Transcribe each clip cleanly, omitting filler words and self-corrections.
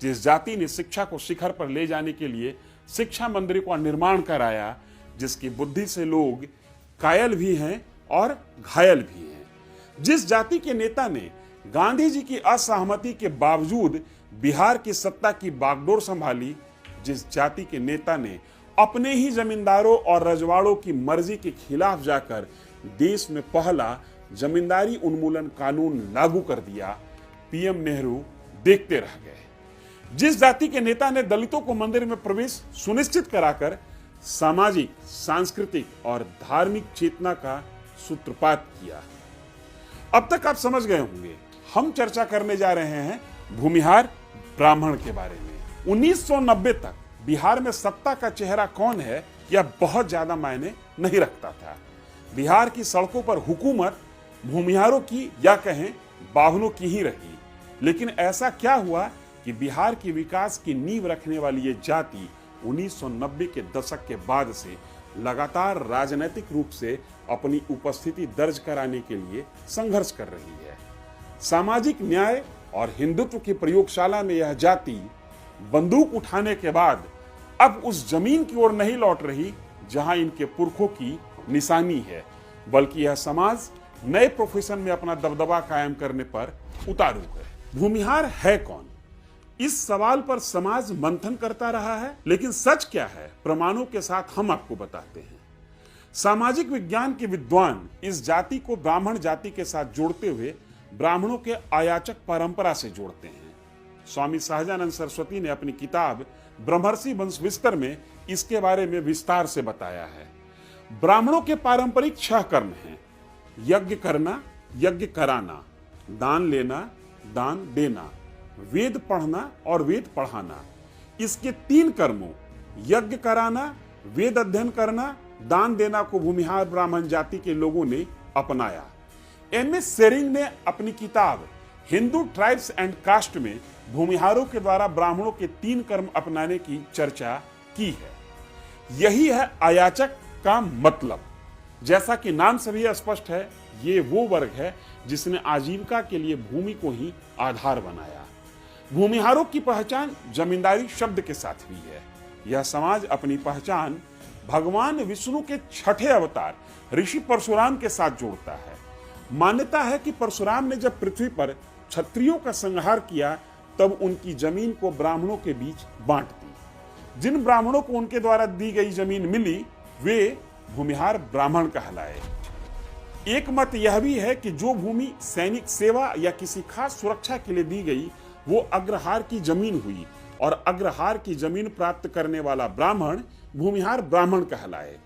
जिस जाति ने शिक्षा को शिखर पर ले जाने के लिए शिक्षा मंदिर का निर्माण कराया, जिसकी बुद्धि से लोग कायल भी हैं और घायल भी हैं, जिस जाति के नेता ने गांधी जी की असहमति के बावजूद बिहार की सत्ता की बागडोर संभाली, जिस जाति के नेता ने अपने ही जमींदारों और रजवाड़ों की मर्जी के खिलाफ जाकर देश में पहला जमींदारी उन्मूलन कानून लागू कर दिया, पीएम नेहरू देखते रह गए। जिस जाति के नेता ने दलितों को मंदिर में प्रवेश सुनिश्चित कराकर सामाजिक, सांस्कृतिक और धार्मिक चेतना का सूत्रपात किया। अब तक आप समझ गए होंगे, हम चर्चा करने जा रहे हैं भूमिहार ब्राह्मण के बारे में। 1990 तक बिहार में सत्ता का चेहरा कौन है यह बहुत ज्यादा मायने नहीं रखता था। बिहार की सड़कों पर हुकूमत भूमिहारों की या कहें बाहुनों की ही रही। लेकिन ऐसा क्या हुआ कि बिहार की विकास की नींव रखने वाली ये जाति 1990 के दशक के बाद से लगातार राजनीतिक रूप से अपनी उपस्थिति दर्ज कराने के लिए संघर्ष कर रही है। सामाजिक न्याय और हिंदुत्व की प्रयोगशाला में यह जाति बंदूक उठाने के बाद अब उस जमीन की ओर नहीं लौट रही जहां इनके पुरखों की निशानी है, बल्कि यह समाज नए प्रोफेशन में अपना दबदबा कायम करने पर उतारू है। भूमिहार है कौन? इस सवाल पर समाज मंथन करता रहा है, लेकिन सच क्या है प्रमाणों के साथ हम आपको बताते हैं। सामाजिक विज्ञान के विद्वान इस जाति को ब्राह्मण जाति के साथ जोड़ते हुए ब्राह्मणों के आयाचक परंपरा से जोड़ते हैं। स्वामी सहजानंद सरस्वती ने अपनी किताब ब्रह्मर्षि वंश विस्तार में इसके बारे में विस्तार से बताया है। ब्राह्मणों के पारंपरिक 6 कर्म हैं: यज्ञ करना, यज्ञ कराना, दान लेना, दान देना, वेद पढ़ना और वेद पढ़ाना। इसके 3 कर्मों यज्ञ कराना, वेद अध्ययन करना, दान देना को भूमिहार ब्राह्मण जाति के लोगों ने अपनाया। एम.एस. सेरिंग ने अपनी किताब हिंदू ट्राइब्स एंड कास्ट में भूमिहारों के द्वारा ब्राह्मणों के 3 कर्म अपनाने की चर्चा की है। यही है आयाचक का मतलब। जैसा कि नाम से भी स्पष्ट है, ये वो वर्ग है जिसने आजीविका के लिए भूमि को ही आधार बनाया। भूमिहारों की पहचान जमींदारी शब्द के साथ हुई है। यह समाज अपनी पहचान भगवान विष्णु के 6ठे अवतार ऋषि परशुराम के साथ जोड़ता है। मान्यता है कि परशुराम ने जब पृथ्वी पर क्षत्रियों का संहार किया तब उनकी जमीन को ब्राह्मणों के बीच बांट दी। जिन ब्राह्मणों को उनके द्वारा दी गई जमीन मिली वे भूमिहार ब्राह्मण कहलाए। एक मत यह भी है कि जो भूमि सैनिक सेवा या किसी खास सुरक्षा के लिए दी गई वो अग्रहार की जमीन हुई और अग्रहार की जमीन प्राप्त करने वाला ब्राह्मण भूमिहार ब्राह्मण कहलाए।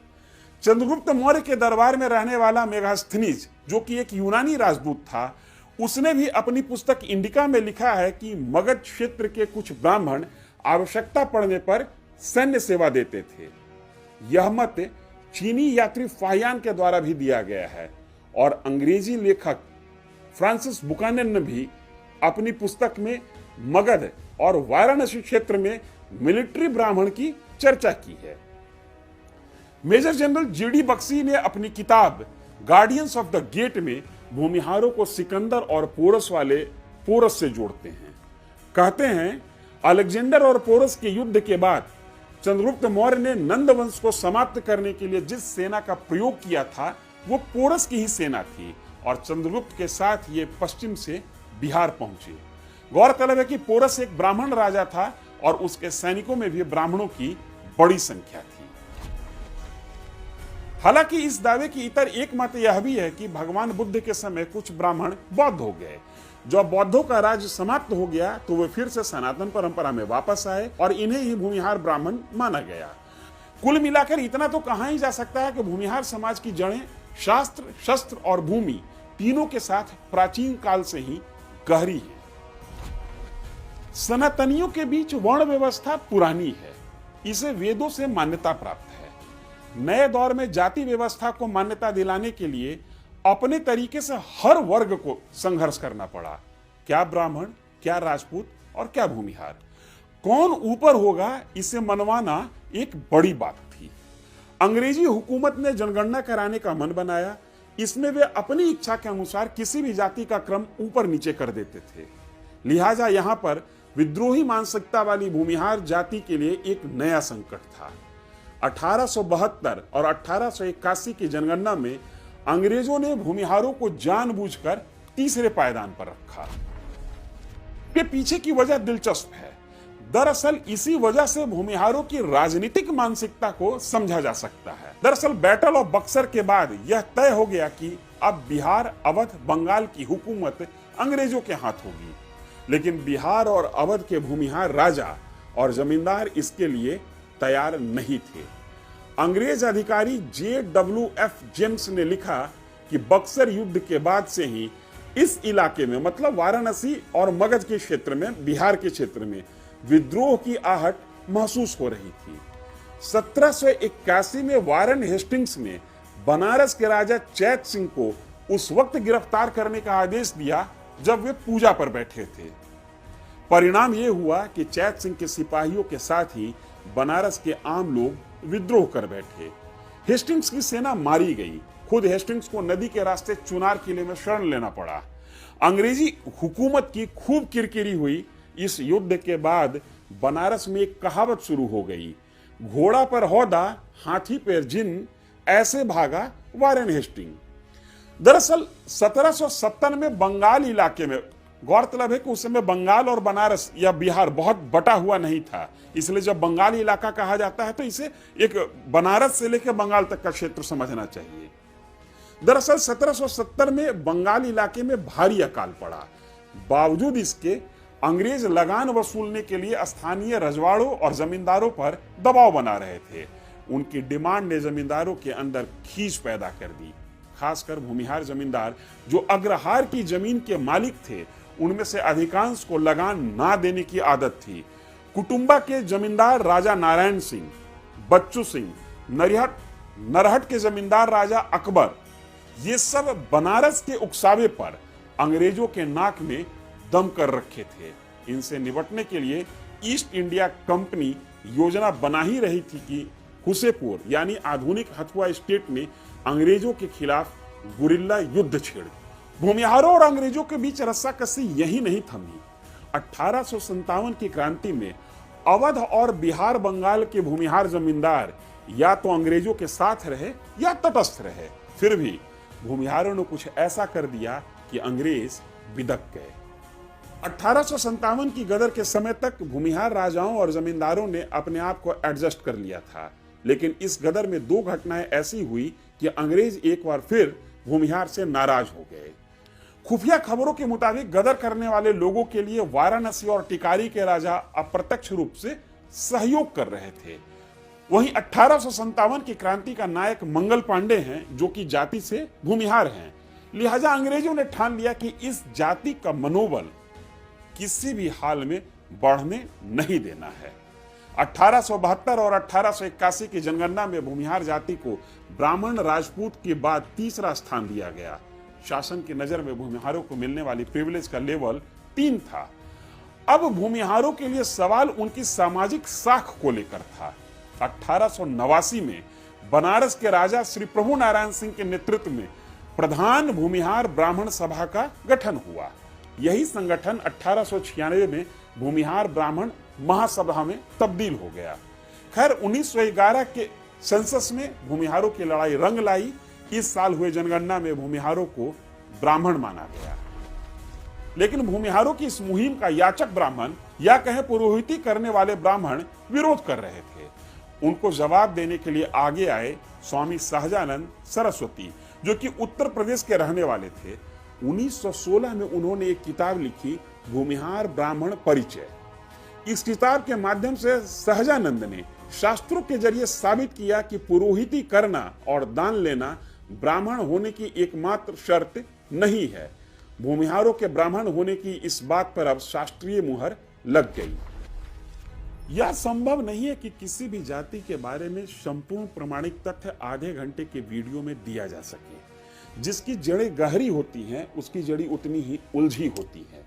चंद्रगुप्त मौर्य के दरबार में रहने वाला मेगास्थनीज, जो कि एक यूनानी राजदूत था, उसने भी अपनी पुस्तक इंडिका में लिखा है कि मगध क्षेत्र के कुछ ब्राह्मण आवश्यकता पड़ने पर सैन्य सेवा देते थे। यह मत चीनी यात्री फाहियान के द्वारा भी दिया गया है और अंग्रेजी लेखक फ्रांसिस बुकानन ने भी अपनी पुस्तक में मगध और वाराणसी क्षेत्र में मिलिट्री ब्राह्मण की चर्चा की है। Major general GD. बख्शी ने अपनी किताब गार्डियंस ऑफ द गेट में भूमिहारों को सिकंदर और पोरस वाले पोरस से जोड़ते हैं। कहते हैं अलेक्जेंडर और पोरस के युद्ध के बाद चंद्रगुप्त मौर्य ने नंद वंश को समाप्त करने के लिए जिस सेना का प्रयोग किया था वो पोरस की ही सेना थी और चंद्रगुप्त के साथ ये पश्चिम से बिहार पहुंचे। गौरतलब है कि पोरस एक ब्राह्मण राजा था और उसके सैनिकों में भी ब्राह्मणों की बड़ी संख्या थी। हालांकि इस दावे की इतर एक मत यह भी है कि भगवान बुद्ध के समय कुछ ब्राह्मण बौद्ध हो गए। जब बौद्धों का राज्य समाप्त हो गया तो वे फिर से सनातन परंपरा में वापस आए और इन्हें ही भूमिहार ब्राह्मण माना गया। कुल मिलाकर इतना तो कहा ही जा सकता है कि भूमिहार समाज की जड़ें शास्त्र, शस्त्र और भूमि तीनों के साथ प्राचीन काल से ही गहरी है। सनातनियों के बीच वर्ण व्यवस्था पुरानी है, इसे वेदों से मान्यता प्राप्त है। नए दौर में जाति व्यवस्था को मान्यता दिलाने के लिए अपने तरीके से हर वर्ग को संघर्ष करना पड़ा। क्या ब्राह्मण, क्या राजपूत और क्या भूमिहार, कौन ऊपर होगा, इसे मनवाना एक बड़ी बात थी। अंग्रेजी हुकूमत ने जनगणना कराने का मन बनाया। इसमें वे अपनी इच्छा के अनुसार किसी भी जाति का क्रम ऊपर नीचे कर देते थे। लिहाजा यहां पर विद्रोही मानसिकता वाली भूमिहार जाति के लिए एक नया संकट था। 1872 और 1881 की जनगणना में अंग्रेजों ने भूमिहारों को जानबूझकर तीसरे पायदान पर रखा। के पीछे की वजह दिलचस्प है। दरअसल इसी वजह से भूमिहारों की राजनीतिक मानसिकता को समझा जा सकता है। दरअसल बैटल ऑफ बक्सर के बाद यह तय हो गया कि अब बिहार, अवध, बंगाल की हुकूमत अंग्रेजों के हाथ होगी। लेकिन बिहार और अवध के भूमिहार राजा और जमींदार इसके लिए तैयार नहीं थे। अंग्रेज अधिकारी JWF जेम्स ने लिखा कि बक्सर युद्ध के बाद से ही इस इलाके में, मतलब वाराणसी और मगध के क्षेत्र में, बिहार के क्षेत्र में विद्रोह की आहट महसूस हो रही थी। 1781 में वारेन हेस्टिंग्स ने बनारस के राजा चैत सिंह को उस वक्त गिरफ्तार करने का आदेश दिया जब वे पूजा पर बैठे थे। परिणाम यह हुआ कि चैत सिंह के सिपाहियों के साथ ही बनारस के आम लोग विद्रोह कर बैठे। हेस्टिंग्स की सेना मारी गई। खुद हेस्टिंग्स को नदी के रास्ते चुनार किले में शरण लेना पड़ा। अंग्रेजी हुकूमत की खूब किरकिरी हुई। इस युद्ध के बाद बनारस में एक कहावत शुरू हो गई, घोड़ा पर हौदा, हाथी पर जिन, ऐसे भागा वारेन हेस्टिंग। दरअसल 1770 में बंगाल इलाके में, गौरतलब है कि उस समय बंगाल और बनारस या बिहार बहुत बटा हुआ नहीं था, इसलिए जब बंगाल इलाका कहा जाता है तो इसे एक बनारस से लेकर बंगाल तक का क्षेत्र समझना चाहिए। दरअसल 1770 में बंगाल इलाके में भारी अकाल पड़ा। बावजूद इसके अंग्रेज लगान वसूलने के लिए स्थानीय रजवाड़ों और जमींदारों पर दबाव बना रहे थे। उनकी डिमांड ने जमींदारों के अंदर खींच पैदा कर दी। खासकर भूमिहार जमींदार जो अग्रहार की जमीन के मालिक थे, उनमें से अधिकांश को लगान ना देने की आदत थी। कुटुंबा के जमींदार राजा नारायण सिंह, बच्चू सिंह, नरहट के जमींदार राजा अकबर, ये सब बनारस के उकसावे पर अंग्रेजों के नाक में दम कर रखे थे। इनसे निपटने के लिए ईस्ट इंडिया कंपनी योजना बना ही रही थी कि हुसेपुर यानी आधुनिक हथुआ स्टेट में अंग्रेजों के खिलाफ गुरिल्ला युद्ध छेड़। भूमिहारों और अंग्रेजों के बीच रस्साकसी यही नहीं थमी। 1857 की क्रांति में अवध और बिहार बंगाल के भूमिहार जमींदार या तो अंग्रेजों के साथ रहे या तटस्थ रहे। फिर भी भूमिहारों ने कुछ ऐसा कर दिया कि अंग्रेज बिदक गए। 1857 की गदर के समय तक भूमिहार राजाओं और जमींदारों ने अपने आप को एडजस्ट कर लिया था, लेकिन इस गदर में दो घटनाएं ऐसी हुई कि अंग्रेज एक बार फिर भूमिहार से नाराज हो गए। खुफिया खबरों के मुताबिक गदर करने वाले लोगों के लिए वाराणसी और टिकारी के राजा अप्रत्यक्ष रूप से सहयोग कर रहे थे। वहीं 1857 की क्रांति का नायक मंगल पांडे हैं, जो कि जाति से भूमिहार हैं। लिहाजा अंग्रेजों ने ठान लिया कि इस जाति का मनोबल किसी भी हाल में बढ़ने नहीं देना है। 1872 और 1881 की जनगणना में भूमिहार जाति को ब्राह्मण राजपूत के बाद तीसरा स्थान दिया गया। शासन की नजर में भूमिहारों को मिलने वाली प्रिविलेज का लेवल 3 था। अब भूमिहारों के लिए सवाल उनकी सामाजिक साख को लेकर था। 1889 में बनारस के राजा श्री प्रभु नारायण सिंह के नेतृत्व में प्रधान भूमिहार ब्राह्मण सभा का गठन हुआ। यही संगठन 1896 में भूमिहार ब्राह्मण महासभा में तब्दील हो गया। खैर 1911 के सेंसस में भूमिहारों की लड़ाई रंग लाई। इस साल हुए जनगणना में भूमिहारों को ब्राह्मण माना गया, लेकिन भूमिहारों की इस मुहिम का याचक ब्राह्मण या कहें पुरोहिती करने वाले ब्राह्मण विरोध कर रहे थे। उनको जवाब देने के लिए आगे आए स्वामी सहजानंद सरस्वती, जो कि उत्तर प्रदेश के रहने वाले थे। 1916 में उन्होंने एक किताब लिखी, भूमिहार ब्राह्मण परिचय। इस किताब के माध्यम से सहजानंद ने शास्त्रों के जरिए साबित किया कि पुरोहिती करना और दान लेना ब्राह्मण होने की एकमात्र शर्त नहीं है। भूमिहारों के ब्राह्मण होने की इस बात पर अब शास्त्रीय मुहर लग गई। यह संभव नहीं है कि किसी भी जाति के बारे में संपूर्ण प्रमाणिक तथ्य आधे घंटे के वीडियो में दिया जा सके। जिसकी जड़ें गहरी होती हैं, उसकी जड़ी उतनी ही उलझी होती है।